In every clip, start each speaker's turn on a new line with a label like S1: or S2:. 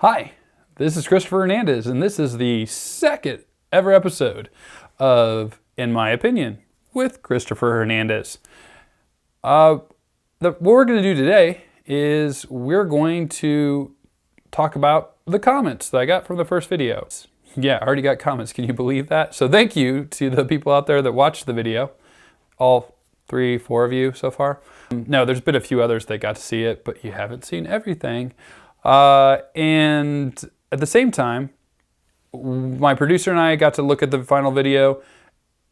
S1: Hi, this is Christopher Hernandez, and this is the second ever episode of In My Opinion with Christopher Hernandez. What we're going to do today is we're going to talk about the comments that I got from the first video. Yeah, I already got comments. Can you believe that? So thank you to the people out there that watched the video. All 3-4 of you so far. No, there's been a few others that got to see it, but you haven't seen everything. And at the same time, my producer and I got to look at the final video,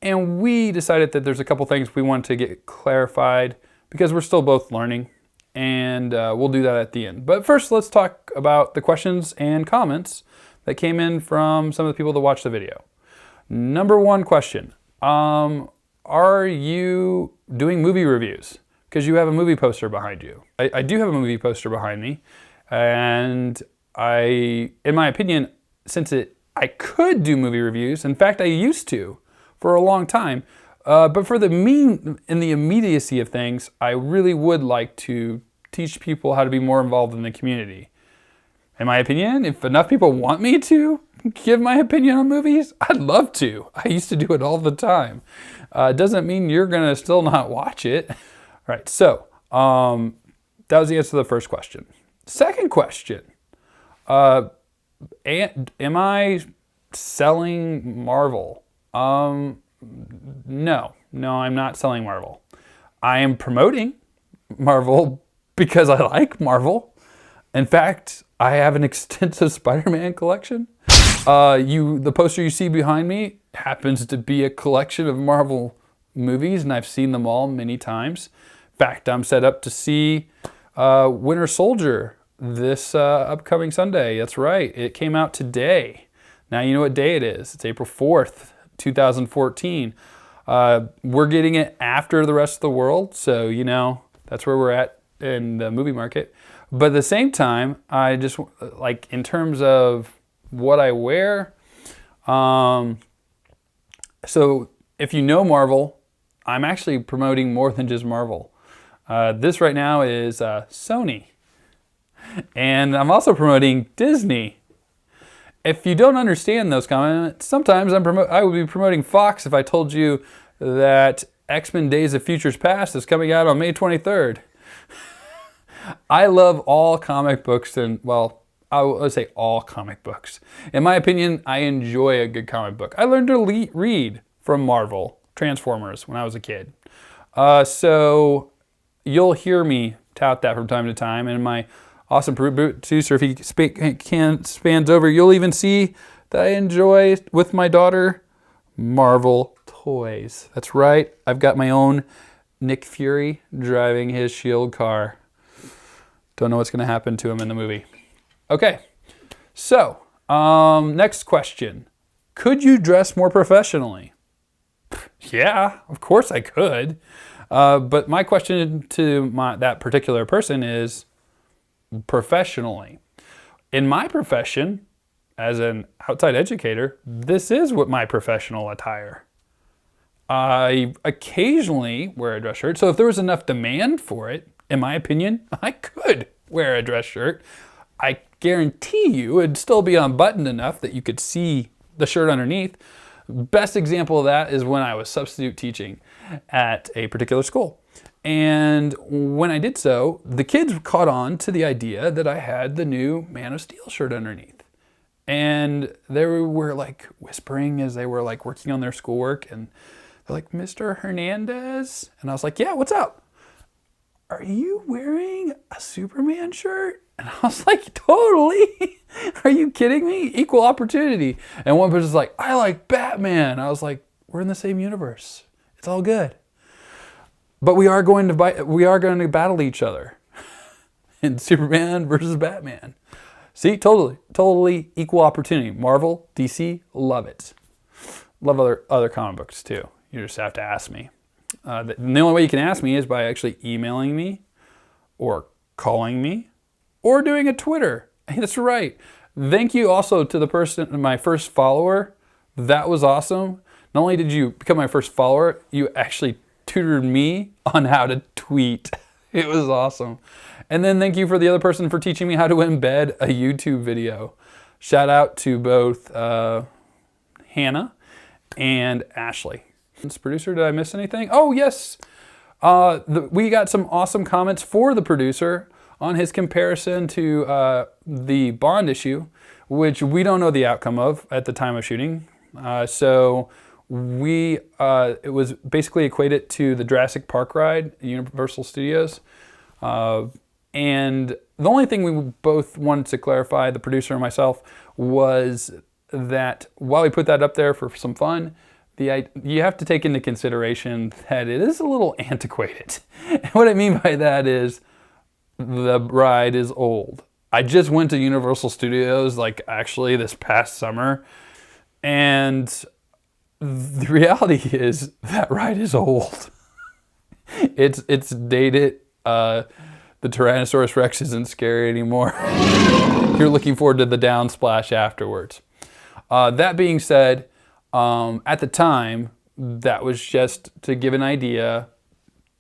S1: and we decided that there's a couple things we want to get clarified because we're still both learning, and we'll do that at the end. But first, let's talk about the questions and comments that came in from some of the people that watched the video. Number one question, are you doing movie reviews? Because you have a movie poster behind you. I do have a movie poster behind me. And in my opinion, I could do movie reviews. In fact, I used to for a long time. But for in the immediacy of things, I really would like to teach people how to be more involved in the community. In my opinion, if enough people want me to give my opinion on movies, I'd love to. I used to do it all the time. It doesn't mean you're gonna still not watch it. All right, so that was the answer to the first question. Second question, am I selling Marvel? No, I'm not selling Marvel. I am promoting Marvel because I like Marvel. In fact, I have an extensive Spider-Man collection. The poster you see behind me happens to be a collection of Marvel movies, and I've seen them all many times. In fact, I'm set up to see Winter Soldier this upcoming Sunday. That's right, it came out today. Now you know what day it is. It's April 4th, 2014. We're getting it after the rest of the world, so you know that's where we're at in the movie market. But at the same time, I just like in terms of what I wear. So if you know Marvel, I'm actually promoting more than just Marvel. This right now is Sony. And I'm also promoting Disney. If you don't understand those comments, sometimes I would be promoting Fox if I told you that X-Men Days of Futures Past is coming out on May 23rd. I love all comic books, and well, I would say all comic books. In my opinion, I enjoy a good comic book. I learned to read from Marvel, Transformers, when I was a kid. So you'll hear me tout that from time to time, and my awesome producer, if he spans over, you'll even see that I enjoy, with my daughter, Marvel toys. That's right, I've got my own Nick Fury driving his SHIELD car. Don't know what's going to happen to him in the movie. Okay, so next question. Could you dress more professionally? Yeah, of course I could. But my question to that particular person is professionally. In my profession, as an outside educator, this is what my professional attire. I occasionally wear a dress shirt, so if there was enough demand for it, in my opinion, I could wear a dress shirt. I guarantee you it'd still be unbuttoned enough that you could see the shirt underneath. Best example of that is when I was substitute teaching at a particular school. And when I did so, the kids caught on to the idea that I had the new Man of Steel shirt underneath. And they were like whispering as they were like working on their schoolwork, and they're like, "Mr. Hernandez?" And I was like, "Yeah, what's up? Are you wearing a Superman shirt?" And I was like, "Totally. Are you kidding me? Equal opportunity." And one person's like, "I like Batman." I was like, "We're in the same universe. It's all good." But we are going to battle each other in Superman versus Batman. See, totally equal opportunity. Marvel, DC, love it. Love other comic books too. You just have to ask me. The only way you can ask me is by actually emailing me or calling me or doing a Twitter. That's right. Thank you also to the person, my first follower. That was awesome. Not only did you become my first follower, you actually tutored me on how to tweet. It was awesome. And then thank you for the other person for teaching me how to embed a YouTube video. Shout out to both Hannah and Ashley. Producer, did I miss anything? Oh, yes. We got some awesome comments for the producer on his comparison to the Bond issue, which we don't know the outcome of at the time of shooting. So it was basically equated to the Jurassic Park ride at Universal Studios. And the only thing we both wanted to clarify, the producer and myself, was that while we put that up there for some fun, you have to take into consideration that it is a little antiquated. And what I mean by that is the ride is old. I just went to Universal Studios actually this past summer, and the reality is that ride is old. It's dated. The Tyrannosaurus Rex isn't scary anymore. You're looking forward to the downsplash afterwards. That being said, at the time, that was just to give an idea,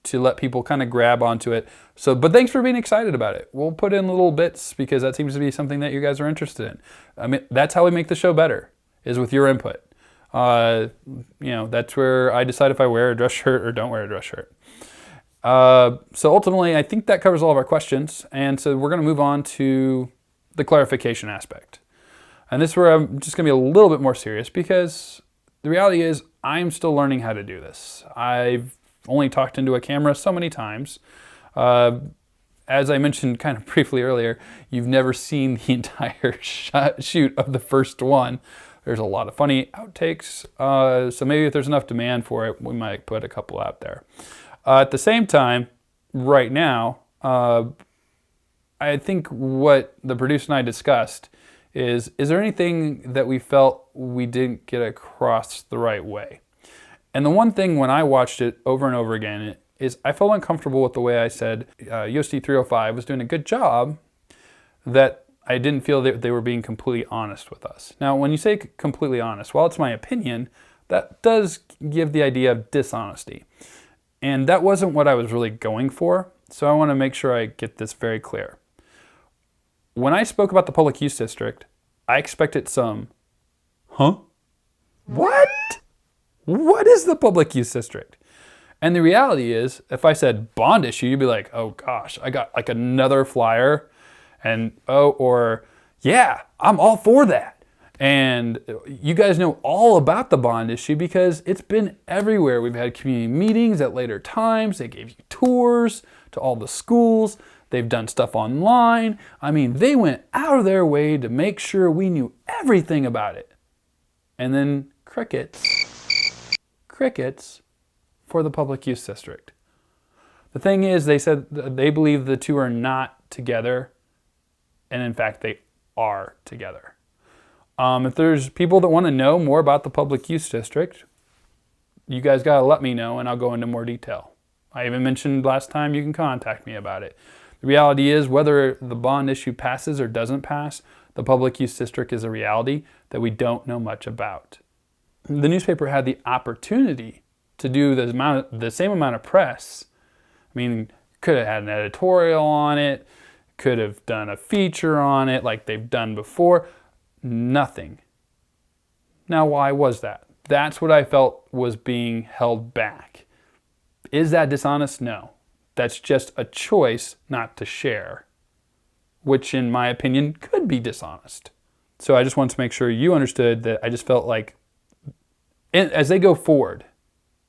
S1: to let people kind of grab onto it. But thanks for being excited about it. We'll put in little bits because that seems to be something that you guys are interested in. I mean, that's how we make the show better, is with your input. That's where I decide if I wear a dress shirt or don't wear a dress shirt. So ultimately, I think that covers all of our questions. And so we're going to move on to the clarification aspect. And this is where I'm just going to be a little bit more serious, because the reality is I'm still learning how to do this. I've only talked into a camera so many times. As I mentioned kind of briefly earlier, you've never seen the entire shoot of the first one. There's a lot of funny outtakes. So maybe if there's enough demand for it, we might put a couple out there. At the same time, right now, I think what the producer and I discussed is there anything that we felt we didn't get across the right way? And the one thing when I watched it over and over again is I felt uncomfortable with the way I said Yosti 305 was doing a good job, that I didn't feel that they were being completely honest with us. Now, when you say completely honest, while it's my opinion, that does give the idea of dishonesty. And that wasn't what I was really going for, so I want to make sure I get this very clear. When I spoke about the public use district, I expected some, huh? What? What is the public use district? And the reality is, if I said Bond issue, you'd be like, oh gosh, I got another flyer, and yeah, I'm all for that. And you guys know all about the Bond issue because it's been everywhere. We've had community meetings at later times. They gave you tours to all the schools. They've done stuff online. I mean, they went out of their way to make sure we knew everything about it. And then crickets for the public use district. The thing is, they said they believe the two are not together, and in fact, they are together. If there's people that want to know more about the public use district, you guys gotta let me know and I'll go into more detail. I even mentioned last time you can contact me about it. The reality is, whether the bond issue passes or doesn't pass, the public use district is a reality that we don't know much about. The newspaper had the opportunity to do the same amount of press. I mean, could have had an editorial on it, could have done a feature on it like they've done before. Nothing. Now, why was that? That's what I felt was being held back. Is that dishonest? No. That's just a choice not to share, which in my opinion could be dishonest. So I just wanted to make sure you understood that I just felt like, as they go forward,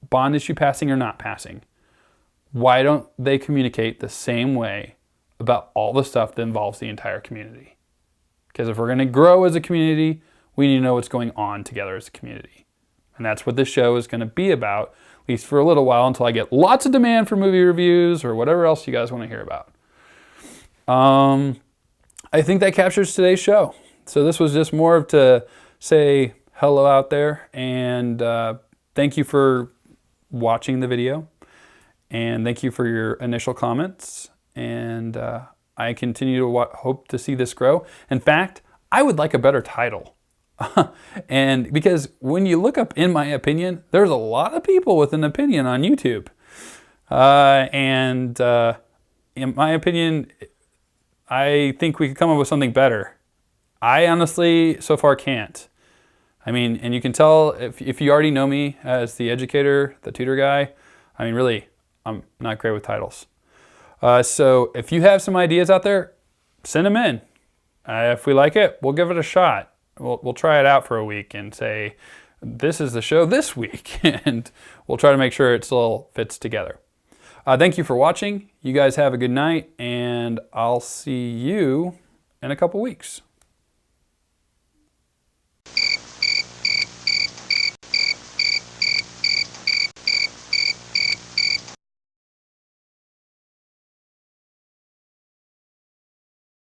S1: bond issue passing or not passing, why don't they communicate the same way about all the stuff that involves the entire community? Because if we're going to grow as a community, we need to know what's going on together as a community. And that's what this show is going to be about, at least for a little while, until I get lots of demand for movie reviews or whatever else you guys want to hear about. I think that captures today's show. So this was just more of to say hello out there, and thank you for watching the video, and thank you for your initial comments, and I continue to hope to see this grow. In fact, I would like a better title. And because when you look up In My Opinion, there's a lot of people with an opinion on YouTube. And in my opinion, I think we could come up with something better. I honestly, so far, can't. I mean, and you can tell if you already know me as the educator, the tutor guy, I mean, really, I'm not great with titles. So if you have some ideas out there, send them in. If we like it, we'll give it a shot. We'll try it out for a week and say, this is the show this week. And we'll try to make sure it still fits together. Thank you for watching. You guys have a good night, and I'll see you in a couple weeks.